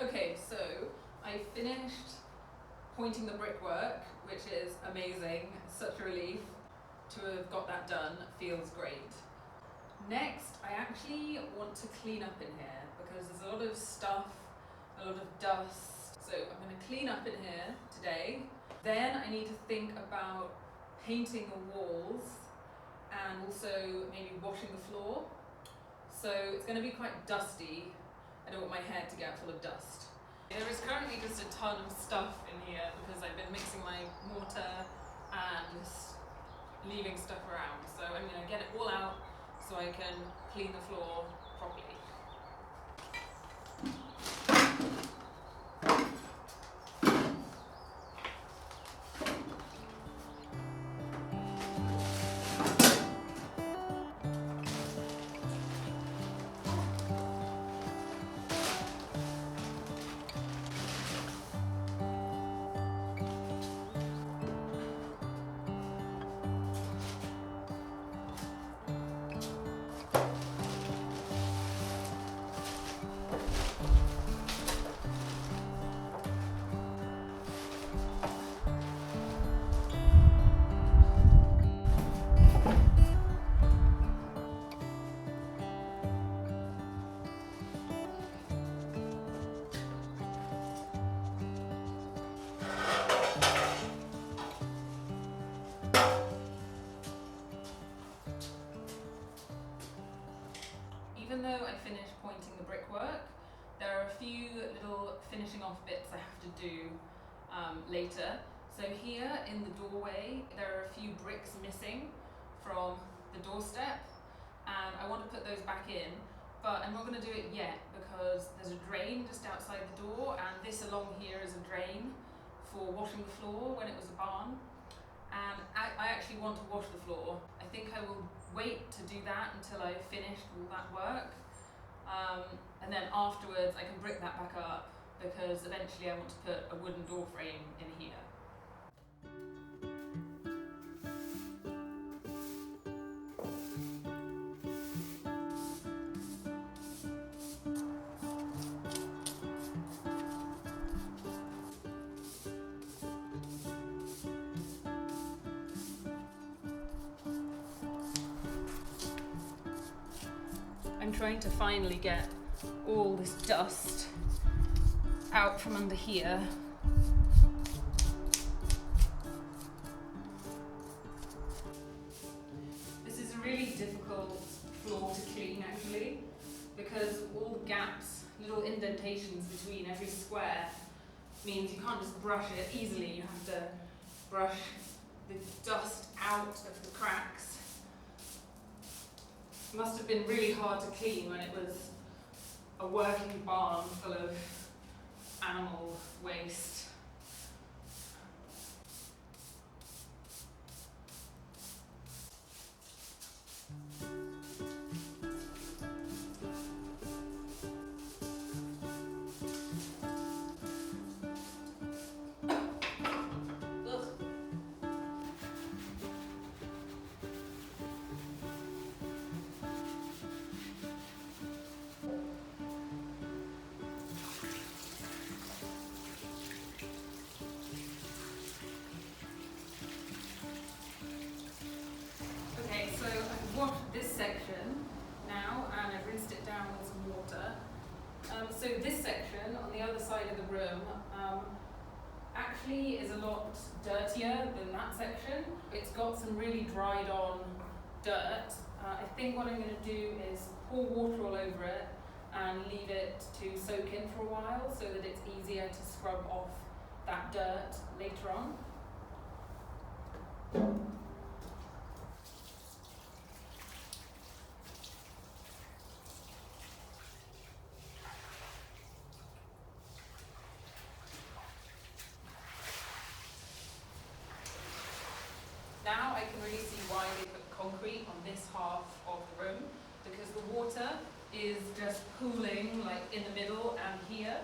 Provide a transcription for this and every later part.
Okay, so I finished pointing the brickwork, which is amazing, such a relief to have got that done, feels great. Next, I actually want to clean up in here because there's a lot of stuff, a lot of dust. So I'm going to clean up in here today. Then I need to think about painting the walls and also maybe washing the floor. So it's going to be quite dusty. I don't want my hair to get full of dust. There is currently just a ton of stuff in here because I've been mixing my mortar and just leaving stuff around. So I'm going to get it all out so I can clean the floor properly. Even though I finished pointing the brickwork, there are a few little finishing off bits I have to do later. So here in the doorway, there are a few bricks missing from the doorstep, and I want to put those back in, but I'm not going to do it yet because there's a drain just outside the door, and this along here is a drain for washing the floor when it was a barn. And I actually want to wash the floor. I think I will wait to do that until I've finished all that work. And then afterwards I can brick that back up because eventually I want to put a wooden door frame in here. I'm trying to finally get all this dust out from under here. This is a really difficult floor to clean actually, because all the gaps, little indentations between every square means you can't just brush it easily. You have to brush the dust out of the cracks. It must have been really hard to clean when it was a working barn full of animal waste. So I've washed this section now and I've rinsed it down with some water. So this section on the other side of the room actually is a lot dirtier than that section. It's got some really dried on dirt. I think what I'm going to do is pour water all over it and leave it to soak in for a while so that it's easier to scrub off that dirt later on. Now I can really see why they put concrete on this half of the room, because the water is just pooling like in the middle and here,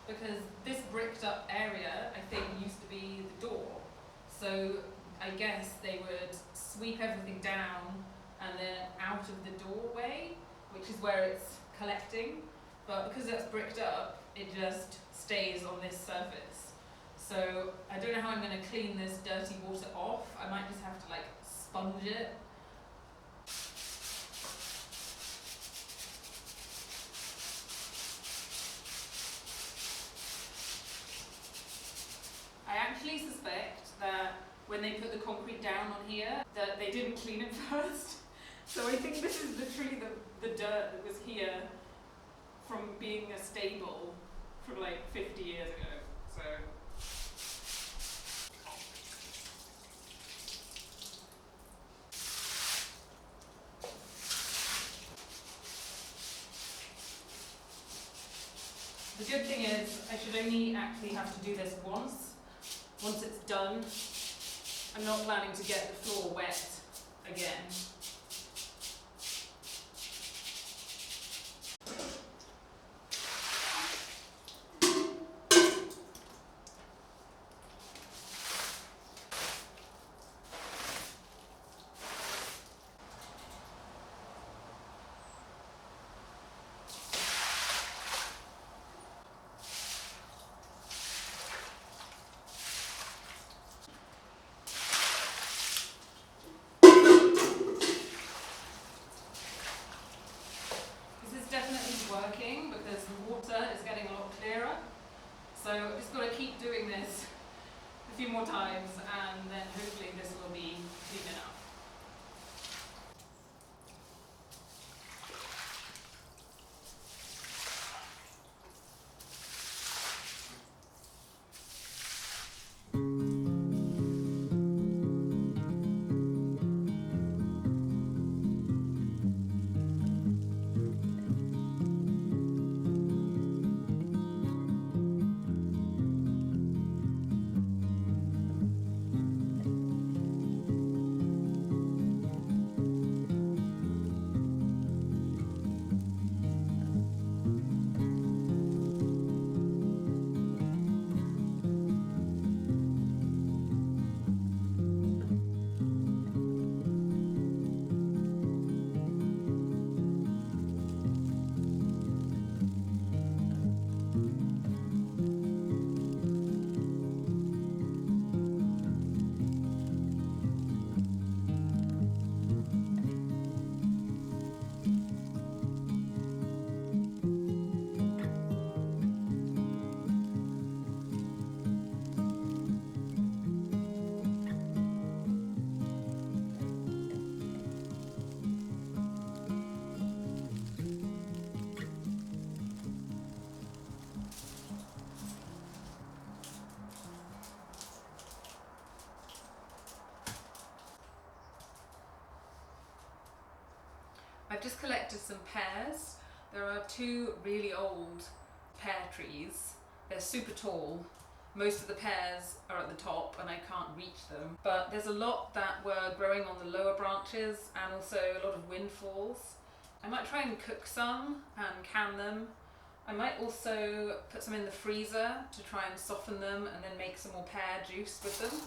because this bricked up area I think used to be the door. So I guess they would sweep everything down and then out of the doorway, which is where it's collecting. But because that's bricked up, it just stays on this surface. So I don't know how I'm going to clean this dirty water off. I might just have to like sponge it. I actually suspect that when they put the concrete down on here, that they didn't clean it first. So I think this is literally the dirt that was here from being a stable from like 50 years ago. So the good thing is I should only actually have to do this once. Once it's done, I'm not planning to get the floor wet again. Definitely working because the water is getting a lot clearer. So I've just got to keep doing this a few more times and then hopefully this will be clean enough. I've just collected some pears. There are two really old pear trees. They're super tall. Most of the pears are at the top and I can't reach them. But there's a lot that were growing on the lower branches and also a lot of windfalls. I might try and cook some and can them. I might also put some in the freezer to try and soften them and then make some more pear juice with them.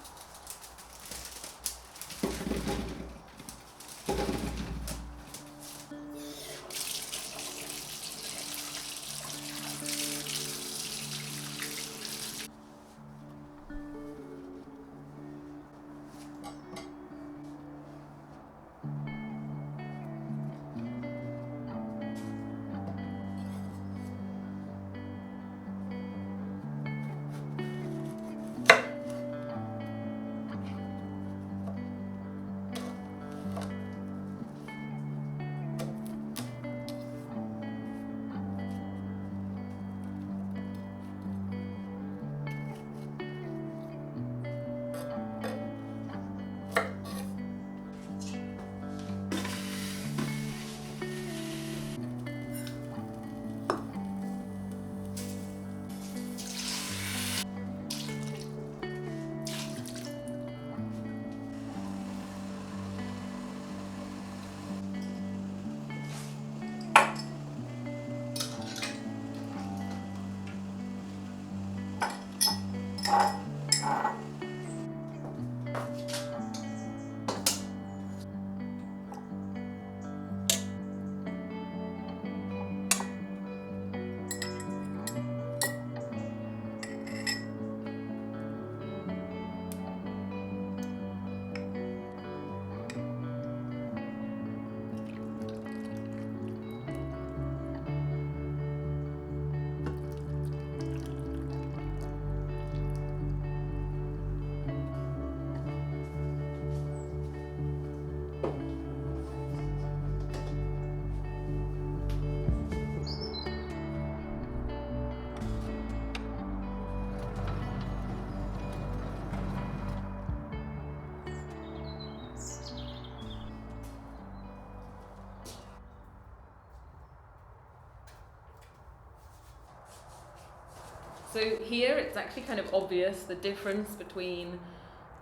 So here it's actually kind of obvious the difference between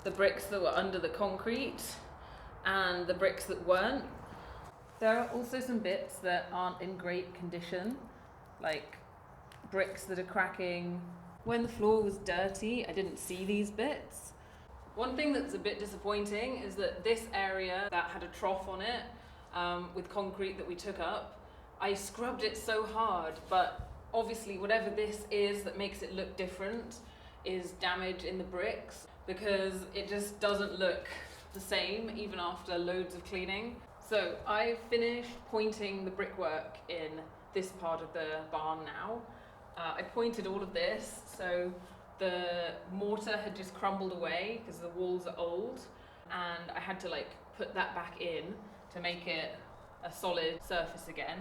the bricks that were under the concrete and the bricks that weren't. There are also some bits that aren't in great condition, like bricks that are cracking. When the floor was dirty, I didn't see these bits. One thing that's a bit disappointing is that this area that had a trough on it with concrete that we took up, I scrubbed it so hard, but obviously whatever this is that makes it look different is damage in the bricks, because it just doesn't look the same even after loads of cleaning. So I finished pointing the brickwork in this part of the barn now. I pointed all of this, so the mortar had just crumbled away because the walls are old, and I had to put that back in to make it a solid surface again.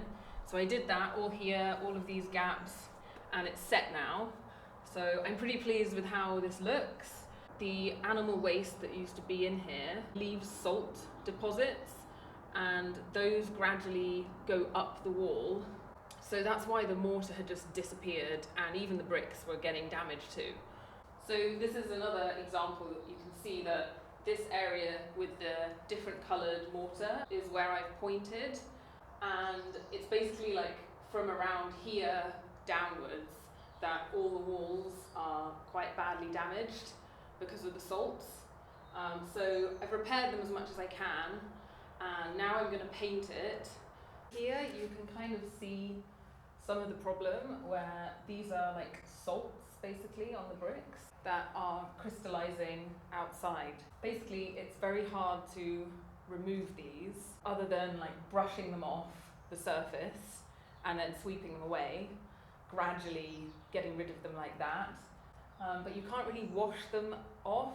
So I did that all here, all of these gaps, and it's set now. So I'm pretty pleased with how this looks. The animal waste that used to be in here leaves salt deposits, and those gradually go up the wall. So that's why the mortar had just disappeared, and even the bricks were getting damaged too. So this is another example that you can see that this area with the different coloured mortar is where I've pointed, and it's basically from around here downwards that all the walls are quite badly damaged because of the salts. So I've repaired them as much as I can, and now I'm going to paint it. Here you can kind of see some of the problem where these are salts basically on the bricks that are crystallizing outside. Basically it's very hard to remove these other than brushing them off the surface and then sweeping them away, gradually getting rid of them like that. But you can't really wash them off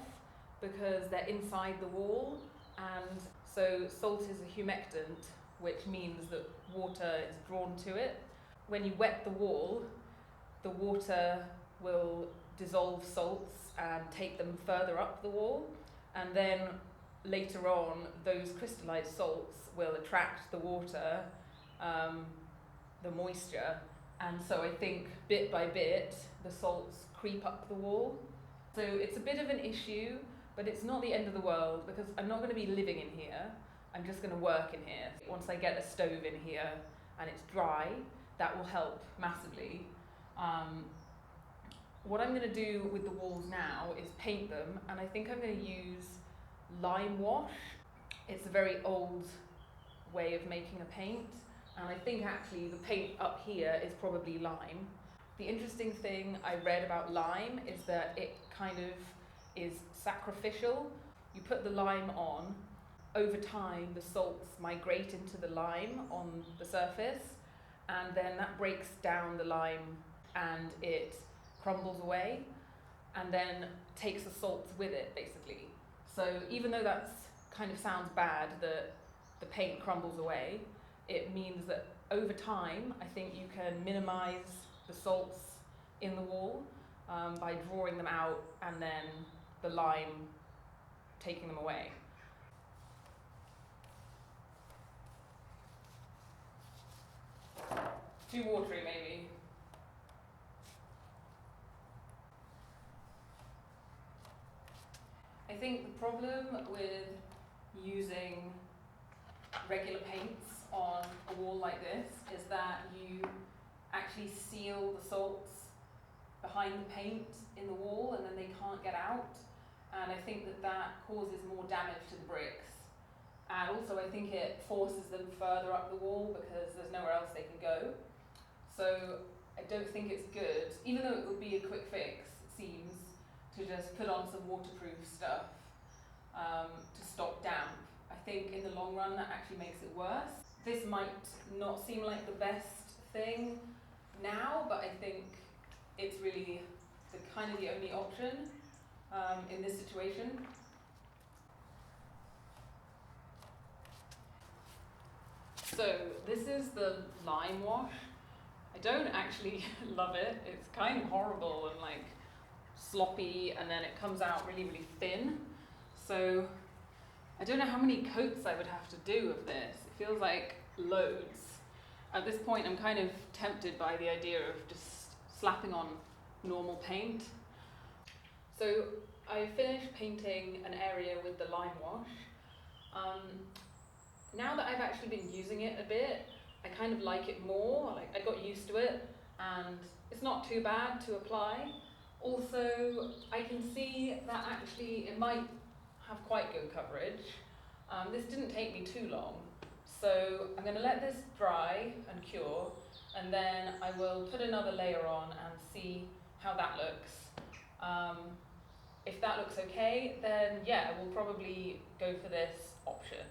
because they're inside the wall, and so salt is a humectant, which means that water is drawn to it. When you wet the wall, the water will dissolve salts and take them further up the wall, and then later on those crystallized salts will attract the water, the moisture, and so I think bit by bit the salts creep up the wall. So it's a bit of an issue, but it's not the end of the world because I'm not going to be living in here, I'm just going to work in here. Once I get a stove in here and it's dry, that will help massively. What I'm going to do with the walls now is paint them, and I think I'm going to use Limewash. It's a very old way of making a paint, and I think actually the paint up here is probably lime. The interesting thing I read about lime is that it kind of is sacrificial. You put the lime on, over time the salts migrate into the lime on the surface, and then that breaks down the lime and it crumbles away and then takes the salts with it basically. So even though that kind of sounds bad that the paint crumbles away, it means that over time I think you can minimize the salts in the wall by drawing them out and then the lime taking them away. Too watery maybe. I think the problem with using regular paints on a wall like this is that you actually seal the salts behind the paint in the wall and then they can't get out, and I think that causes more damage to the bricks, and also I think it forces them further up the wall because there's nowhere else they can go. So I don't think it's good, even though it would be a quick fix, it seems, to just put on some waterproof stuff to stop damp. I think in the long run that actually makes it worse. This might not seem like the best thing now, but I think it's really kind of the only option in this situation. So this is the Limewash. I don't actually love it. It's kind of horrible and sloppy, and then it comes out really, really thin. So I don't know how many coats I would have to do of this. It feels like loads. At this point I'm kind of tempted by the idea of just slapping on normal paint. So I finished painting an area with the Limewash. Now that I've actually been using it a bit, I kind of like it more. Like, I got used to it, and it's not too bad to apply. Also, I can see that actually it might have quite good coverage. This didn't take me too long, so I'm going to let this dry and cure, and then I will put another layer on and see how that looks. If that looks okay, then yeah, we'll probably go for this option.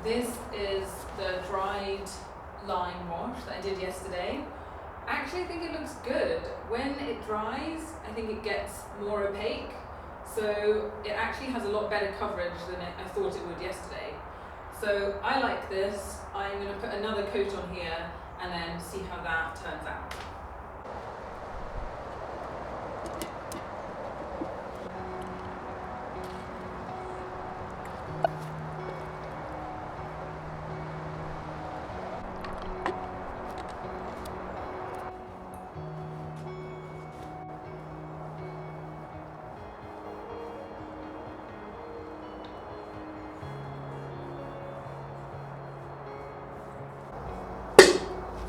This is the dried Limewash that I did yesterday. Actually, I think it looks good. When it dries, I think it gets more opaque, so it actually has a lot better coverage than I thought it would yesterday. So I like this. I'm going to put another coat on here and then see how that turns out.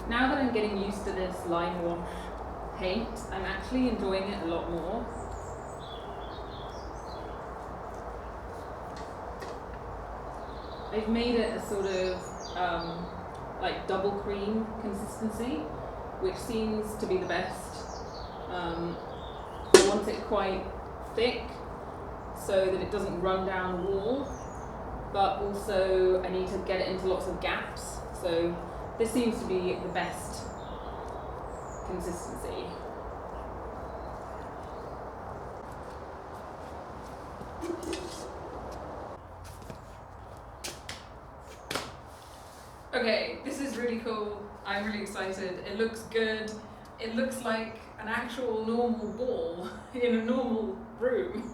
Now that I'm getting used to this Limewash paint, I'm actually enjoying it a lot more. I've made it a sort of like double cream consistency, which seems to be the best. I want it quite thick so that it doesn't run down the wall, but also I need to get it into lots of gaps. So this seems to be the best consistency. Okay, this is really cool. I'm really excited. It looks good. It looks like an actual normal ball in a normal room.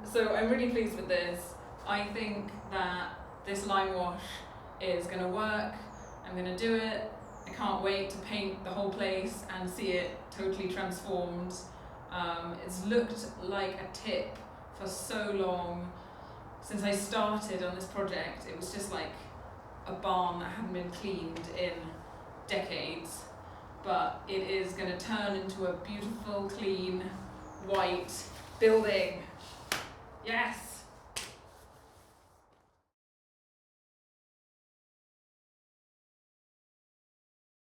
So I'm really pleased with this. I think that this Limewash is going to work. I'm going to do it. I can't wait to paint the whole place and see it totally transformed. It's looked like a tip for so long. Since I started on this project, it was just like a barn that hadn't been cleaned in decades. But it is going to turn into a beautiful, clean, white building. Yes!